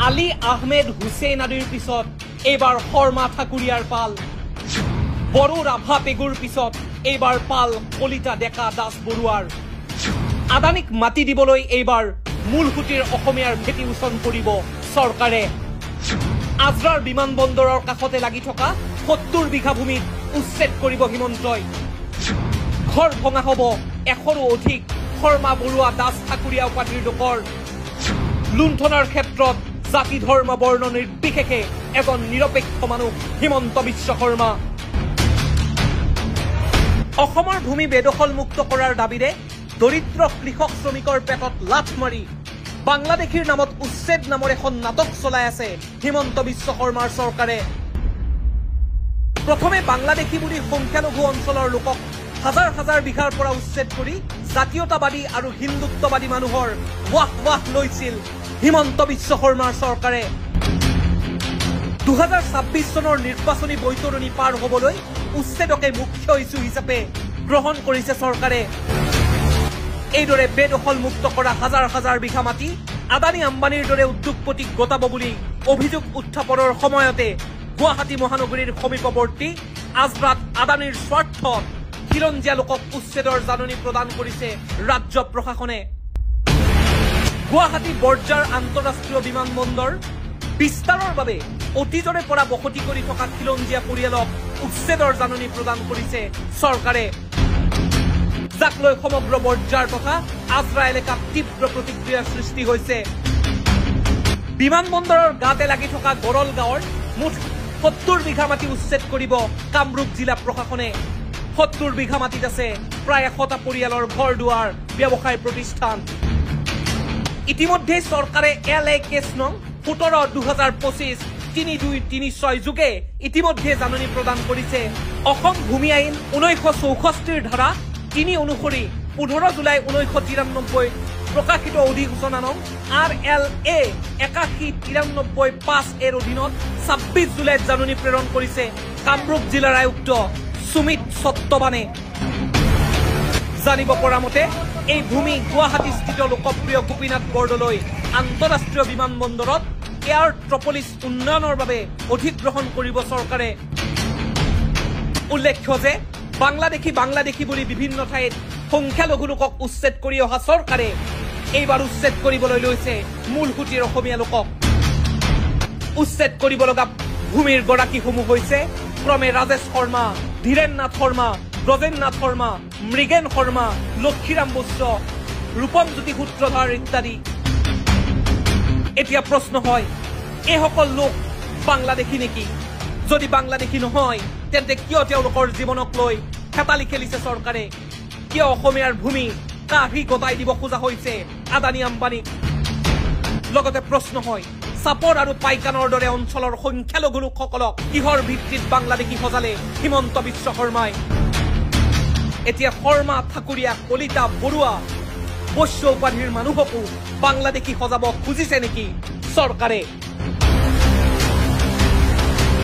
আলী আহমেদ হুছেইন আদিৰ পিছত এইবাৰ শৰ্মা ঠাকুৰীয়াৰ পাল। বড়ো ৰাভা পেগুৰ পিছত এইবাৰ পাল কলিতা ডেকা দাস বৰুৱাৰ। আদানীক মাটি দিবলৈ এইবাৰ মূলসুঁতিৰ অসমীয়াৰ ভেটি উচন কৰিব চৰকাৰে। আজৰাৰ বিমানবন্দৰৰ কাষতে লাগি থকা ৭০ বিঘা ভূমিত উচ্ছেদ কৰিব হিমন্তই। ঘৰ ভঙা হ'ব ১০০ৰো অধিক শৰ্মা বৰুৱা দাস ঠাকুৰীয়া উপাধিৰ লোকৰ। লুণ্ঠনৰ ক্ষেত্ৰত জাতি ধৰ্ম বৰ্ণ নিৰ্বিশেষে এজন নিৰপেক্ষ মানুহ হিমন্ত বিশ্ব শৰ্মা। অসমৰ ভূমি বেদখলমুক্ত কৰাৰ দাবীৰে দৰিদ্ৰ কৃষক শ্ৰমিকৰ পেটত লাথ মাৰি বাংলাদেশীৰ নামত উচ্ছেদ নামৰ এখন নাটক চলাই আছে হিমন্ত বিশ্ব শৰ্মাৰ চৰকাৰে। প্ৰথমে বাংলাদেশী বুলি সংখ্যালঘু অঞ্চলৰ লোকক হাজাৰ হাজাৰ বিঘাৰ পৰা উচ্ছেদ কৰি জাতীয়তাবাদী আৰু হিন্দুত্ববাদী মানুহৰ ৱাহ ৱাহ লৈছিল হিমন্ত বিশ্ব শৰ্মাৰ চৰকাৰে। ২০২৬ চনৰ নিৰ্বাচনী বৈতৰণি পাৰ হ'বলৈ উচ্ছেদকে মুখ্য ইছ্যু হিচাপে গ্ৰহণ কৰিছে চৰকাৰে। এইদৰে বেদখলমুক্ত কৰা হাজাৰ হাজাৰ বিঘা মাটি আদানী আম্বানীৰ দৰে উদ্যোগপতিক গতাব বুলি অভিযোগ উত্থাপনৰ সময়তে গুৱাহাটী মহানগৰীৰ সমীপৱৰ্তী আজৰাত আদানীৰ স্বাৰ্থত খিলঞ্জীয়া লোকক উচ্ছেদৰ জাননী প্ৰদান কৰিছে ৰাজ্য প্ৰশাসনে। গুৱাহাটী বৰঝাৰ আন্তঃৰাষ্ট্ৰীয় বিমানবন্দৰ বিস্তাৰৰ বাবে অতীজৰে পৰা বসতি কৰি থকা খিলঞ্জীয়া পৰিয়ালক উচ্ছেদৰ জাননী প্ৰদান কৰিছে চৰকাৰে, যাক লৈ সমগ্ৰ বৰঝাৰ তথা আজৰা এলেকাত তীব্ৰ প্ৰতিক্ৰিয়াৰ সৃষ্টি হৈছে। বিমানবন্দৰৰ গাতে লাগি থকা গৰল গাঁৱৰ মুঠ ৭০ বিঘা মাটি উচ্ছেদ কৰিব কামৰূপ জিলা প্ৰশাসনে। ৭০ বিঘা মাটিত আছে প্ৰায় ১০০টা পৰিয়ালৰ ঘৰ দুৱাৰ, ব্যৱসায় প্ৰতিষ্ঠান। ইতিমধ্যে চৰকাৰে LA কেছ নং ১৭/২০২৫ ৩২৩৬ যোগে ইতিমধ্যে জাননী প্ৰদান কৰিছে। অসম ভূমি আইন ১৯৬৪ ধাৰা ৩ অনুসৰি ১৫ জুলাই ১৯৯৩ প্ৰকাশিত অধিসূচনা নং RLA ৮১৯৩৫ এৰ অধীনত ২৬ জুলাইত জাননী প্ৰেৰণ কৰিছে কামৰূপ জিলাৰ আয়ুক্ত সুমিত সত্যবানে। জানিব পৰা মতে এই ভূমি গুৱাহাটীস্থিত লোকপ্ৰিয় গোপীনাথ বৰদলৈ আন্তঃৰাষ্ট্ৰীয় বিমানবন্দৰত এয়াৰ ট্ৰপলিছ উন্নয়নৰ বাবে অধিগ্ৰহণ কৰিব চৰকাৰে। উল্লেখ্য যে বাংলাদেশী বুলি বিভিন্ন ঠাইত সংখ্যালঘু লোকক উচ্ছেদ কৰি অহা চৰকাৰে এইবাৰ উচ্ছেদ কৰিবলৈ লৈছে মূলসুঁতিৰ অসমীয়া লোকক। উচ্ছেদ কৰিব লগা ভূমিৰ গৰাকীসমূহ হৈছে ক্ৰমে ৰাজেশ শৰ্মা, ধীৰেন নাথ শৰ্মা, ব্ৰজেন নাথ শৰ্মা, মৃগেন শৰ্মা, লক্ষীৰাম বৈশ্য, ৰূপমজ্যোতি সূত্ৰধাৰ ইত্যাদি। এতিয়া প্ৰশ্ন হয়, এইসকল লোক বাংলাদেশী নেকি? যদি বাংলাদেশী নহয় তেন্তে কিয় তেওঁলোকৰ জীৱনক লৈ হেতালি খেলিছে চৰকাৰে? কিয় অসমীয়াৰ ভূমি কাঢ়ি গতাই দিব খোজা হৈছে আদানী আম্বানীক? লগতে প্ৰশ্ন হয়, চাপৰ আৰু পাইকানৰ দৰে অঞ্চলৰ সংখ্যালঘু লোকসকলক কিহৰ ভিত্তিত বাংলাদেশী সজালে হিমন্ত বিশ্ব শৰ্মাই? এতিয়া শৰ্মা ঠাকুৰীয়া কলিতা বৰুৱা বৈশ্য উপাধিৰ মানুহকো বাংলাদেশী সজাব খুজিছে নেকি চৰকাৰে?